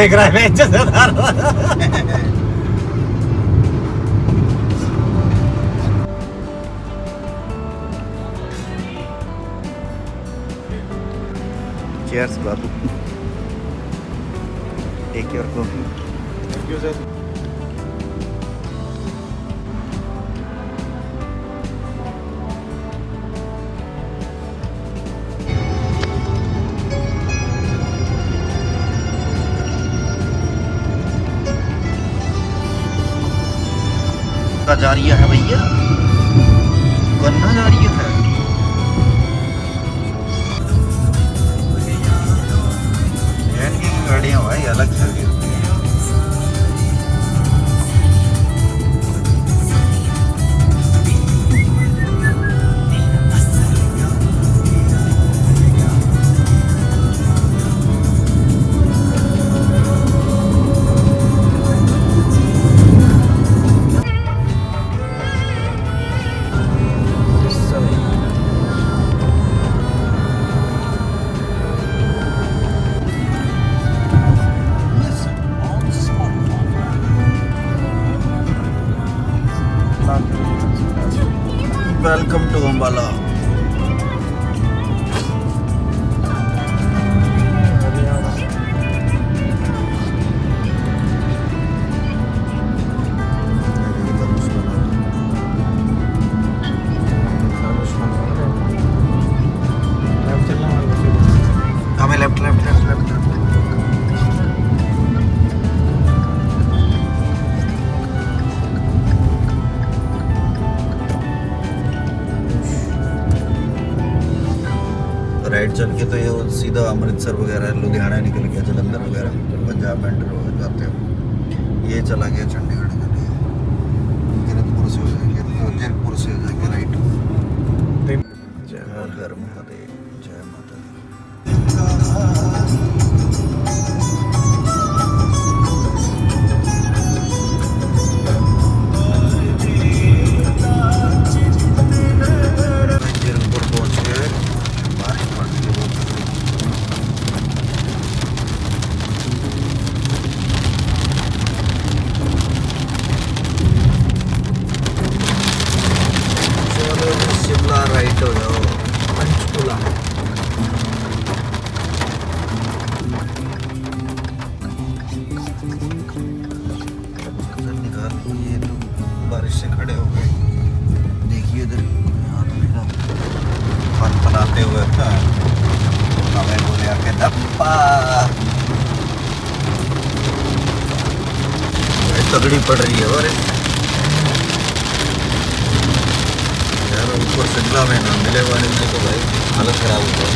फेंक रहा है चीयर्स बाबू, take your coffee. Thank you sir. जा रही है भैया, करना जा रही है। गाड़ियाँ भाई अलग सर्विस। Welcome to Ambala. हमें left left left left left. Right चल के तो ये सीधा अमृतसर वगैरह, लुधियाना निकल गया, जलंधर वगैरह, पंजाब में एंटर हो जाते हो। ये चला गया चंडीगढ़ के लिए, कीरतपुर से हो जाएंगे, जयपुर से हो जाएंगे राइट। जय हर महादेव, जय माता कीरतपुर पहुंच गए। बारिश पड़ रही है बहुत तगड़ी। चलो शिमला राइट हो जाओ, पंचकुला। निकाल ये तो बारिश से खड़े हो गए। देखिए इधर यहाँ तो मेरा फन बनाते हुए हमें बोले आके दप्पा तगड़ी पड़ रही है। और यार ऊपर शिमला में ना मिले वाले में तो भाई हालत खराब होता है।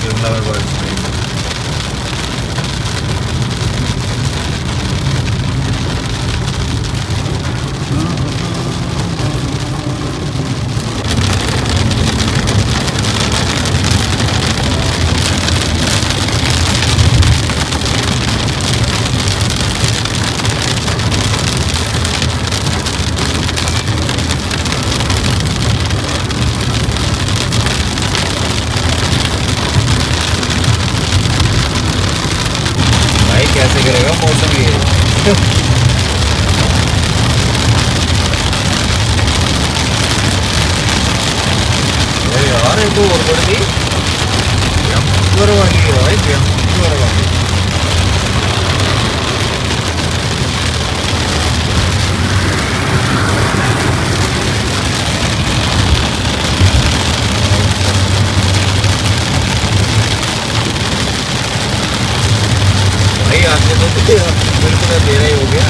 शिमला में बारिश नहीं। कैसे करेगा मौसम ये यार ये तो और बढ़ गई भाई। आगे तो बिल्कुल अंधेरा ही हो गया।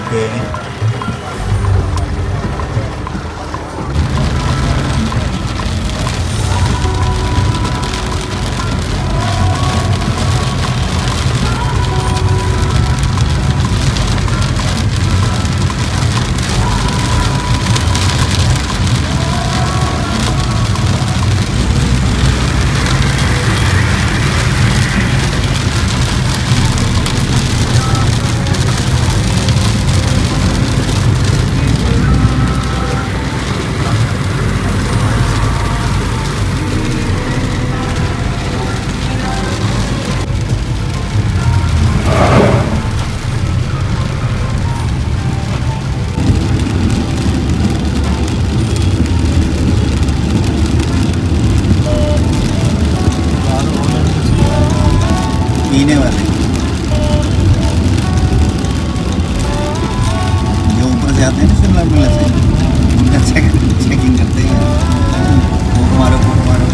ओके पीने वाले जो ऊपर से आते हैं ना शिमला मिर्च से उनका चेकिंग करते हैं कोक मारो कोक मारो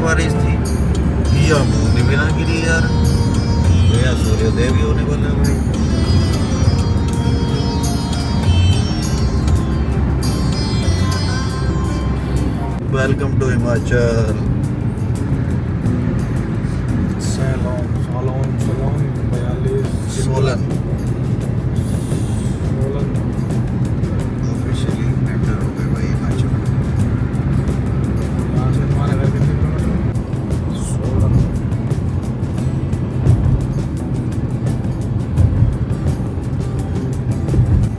बारिश थी या बूंद भी ना गिरी यार या सूर्योदय भी होने वाला है भाई। Welcome to Himachal. Solan officially enter हो गए भाई हिमाचल। यहाँ से हमारे घर कितने किलोमीटर? 16।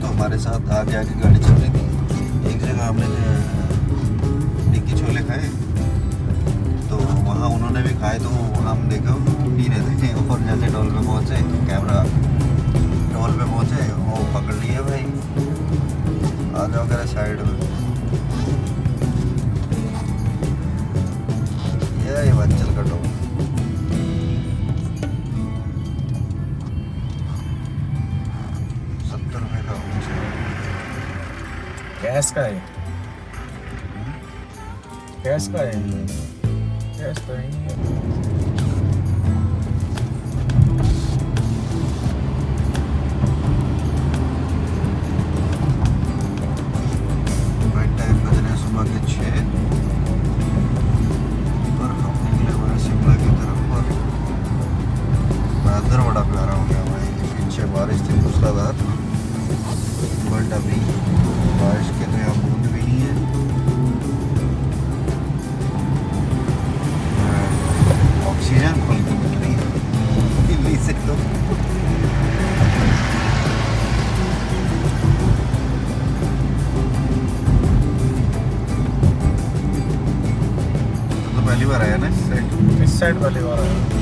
तो हमारे साथ आगे आगे गाड़ी चल रही थी। एक जगह हमने टिक्की छोले खाए तो वहाँ उन्होंने भी खाए तो हम देखो पी रहे थे और जैसे टोल पे पहुँचे कैमरा टोल पे पहुँचे वो पकड़ लिए भाई आ जाओ कह साइड में ये हिमाचल का टोल। गैस का है, गैस का है, गैस तो है नहीं है। टाइम बज रहे हैं सुबह के 6 उधर बड़ा प्यारा हो गया भाई, पीछे बारिश थी मूसलाधार, बट अभी बारिश के तो यहाँ बूंद भी नहीं है। ऑक्सीजन फुल की मिल रही है दिल्ली से तो। पहली बार आया ना इस साइड वाली बार आया।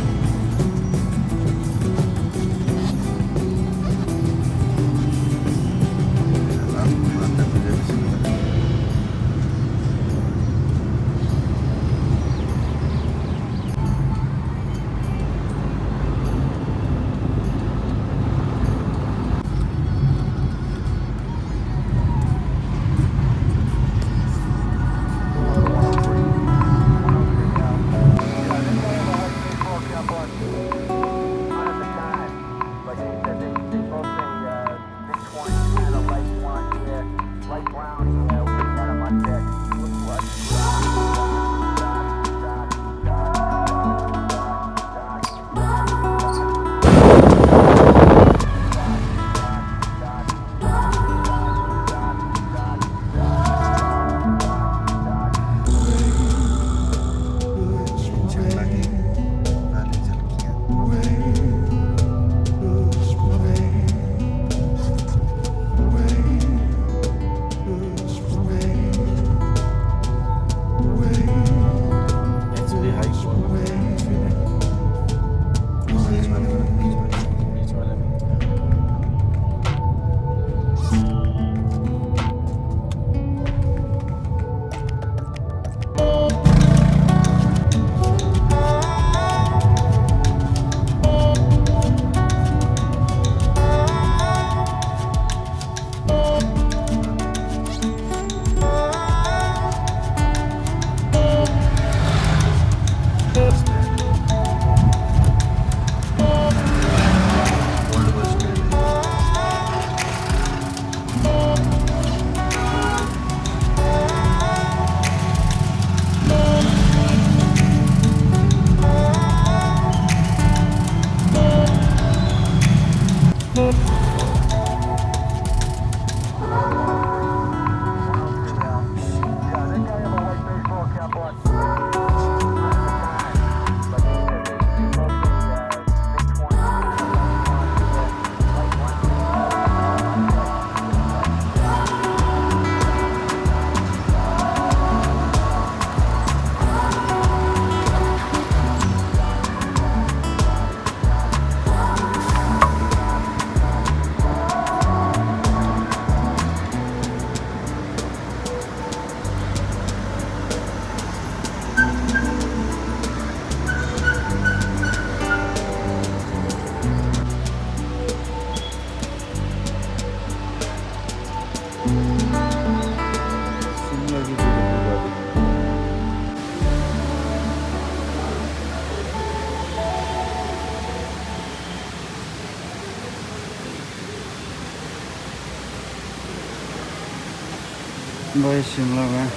भाई शिमला में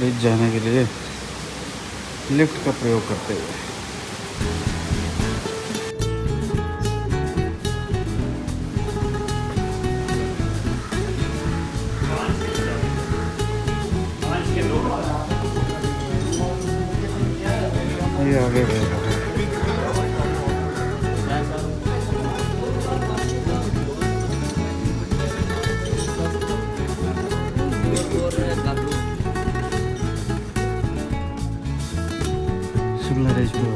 रिज जाने के लिए लिफ्ट का प्रयोग करते हुए ये आगे गए शिमला रिज पे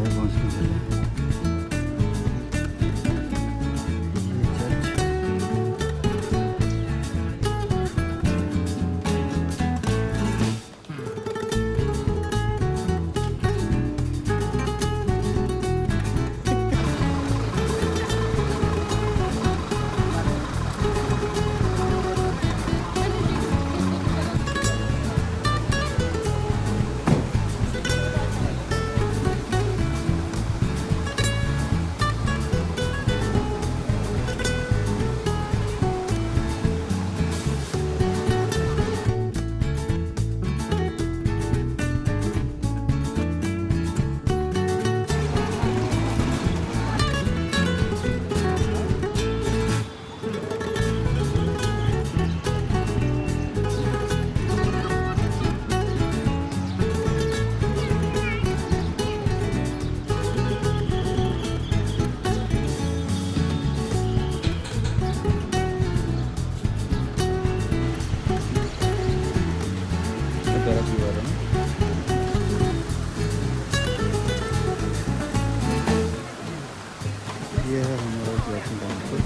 ये है हमारा जैकिंग टेम्पल।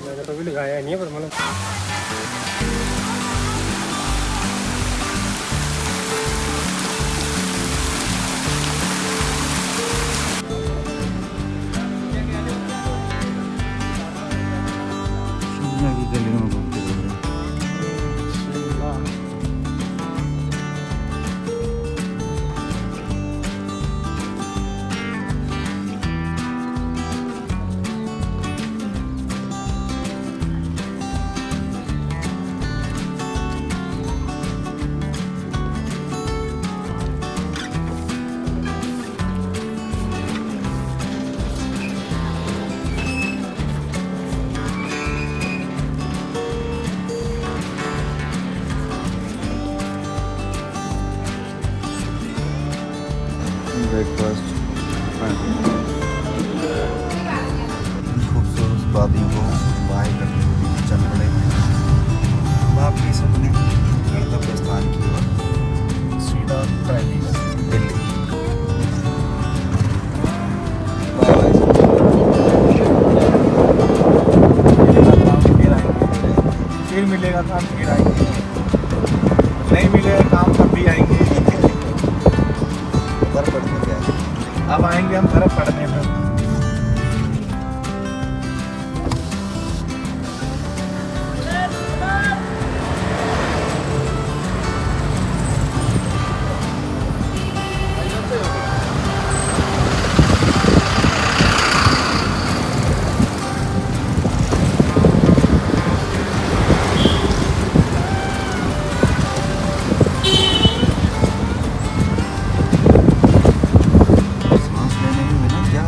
मैंने तो भी लगाया नहीं है पर मतलब शिमला की गलियों में घूमते हुए ब्रेकफास्ट खूबसूरत वादियों को बाय करते हुए चल पड़े वापिस अपने गंतव्य स्थान की ओर सीधा ट्रेनिंग दिल्ली। फिर मिलेगा काम फिर आएंगे, नहीं मिलेगा काम तब भी आएंगे। घर पड़ने क्या है? अब आएंगे हम बर्फ पड़ने पर। सांस लेने में भी ना क्या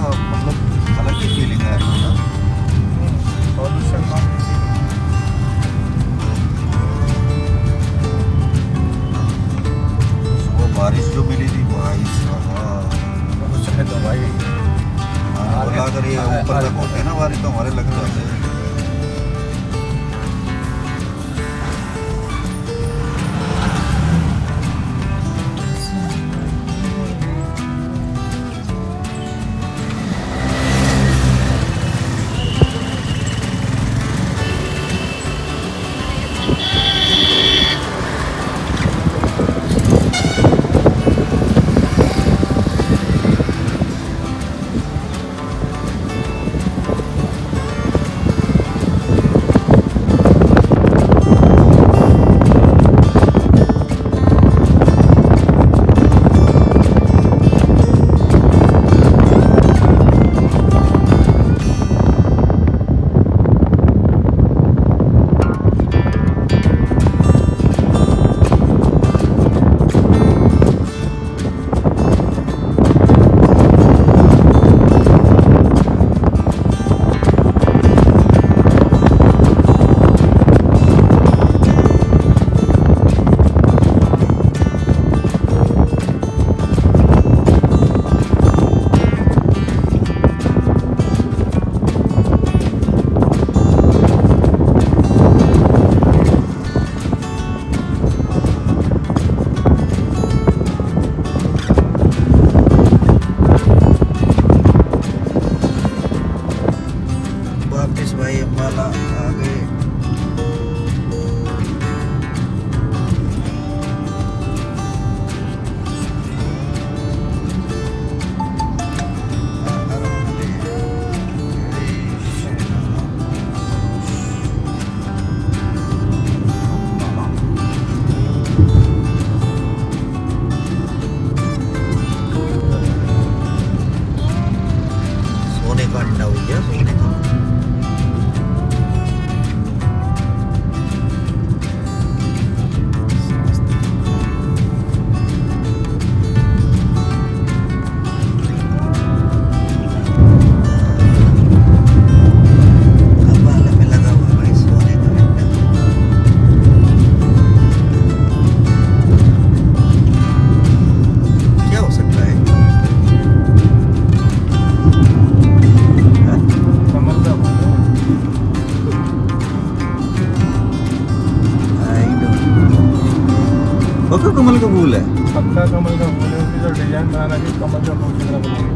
पक्का कमल का फूल है। पक्का कमल का फूल है, उसकी जो डिजाइन बना रखी है कमल का फूल की तरह बनाई है।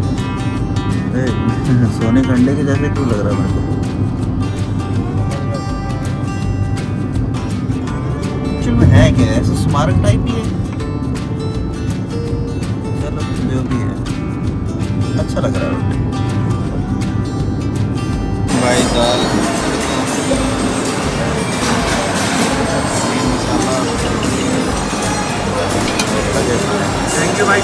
ए, सोने के अंडे के जैसे क्यों लग रहा है मेरे को? एक्चुअल में है क्या, ऐसा स्मारक टाइप ही है? चलो जो भी है अच्छा लग रहा है भाई। दाल थैंक यू भाई।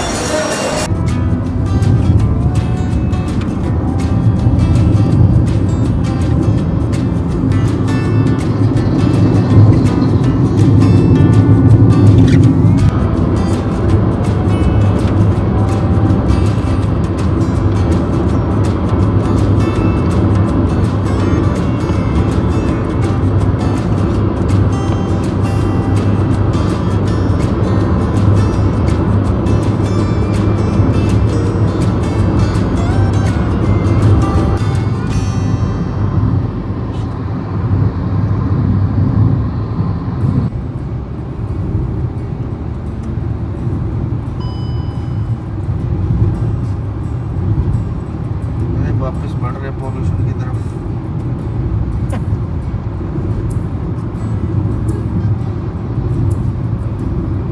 वापस बढ़ रहे पॉल्यूशन की तरफ।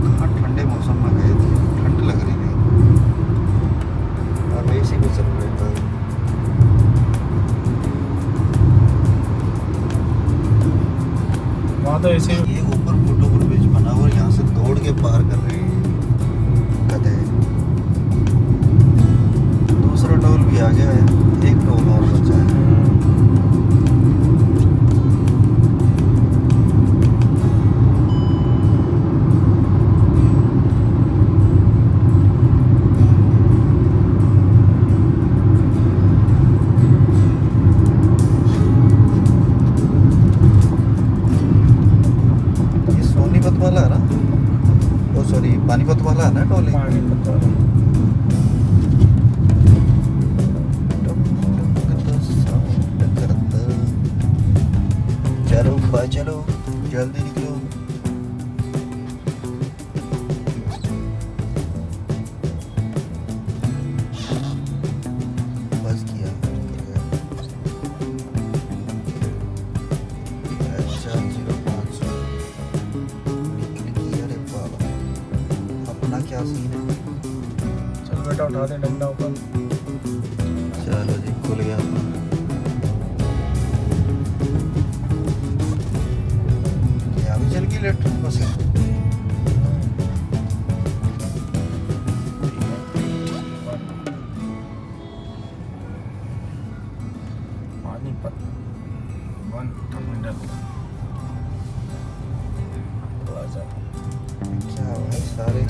कहाँ ठंडे मौसम में गए थे, ठंड लग रही थी, अब एसी भी चल रहा था। वहाँ तो ऐसे ही ये ऊपर फुटओवर ब्रिज बना हुआ और यहाँ से दौड़ के पार कर रहे हैं गधे। दूसरा टोल भी आ गया है, एक टोल और बचा है। ये सोनीपत वाला है ना, ओ सॉरी पानीपत वाला है ना टोल ये? पानी पत्ता चलो भाई चलो, जल्दी निकलो। बस किया अच्छा 0500 निकल गई। अरे बाबा अपना क्या सीन है। चल बेटा उठा दे डंडा ऊपर। चलो जी खुल गया अपना। यहाँ भी चल गई इलेक्ट्रिक बस है। पानीपत 1 टर्मिनल थोड़ा सा क्या भाई सारे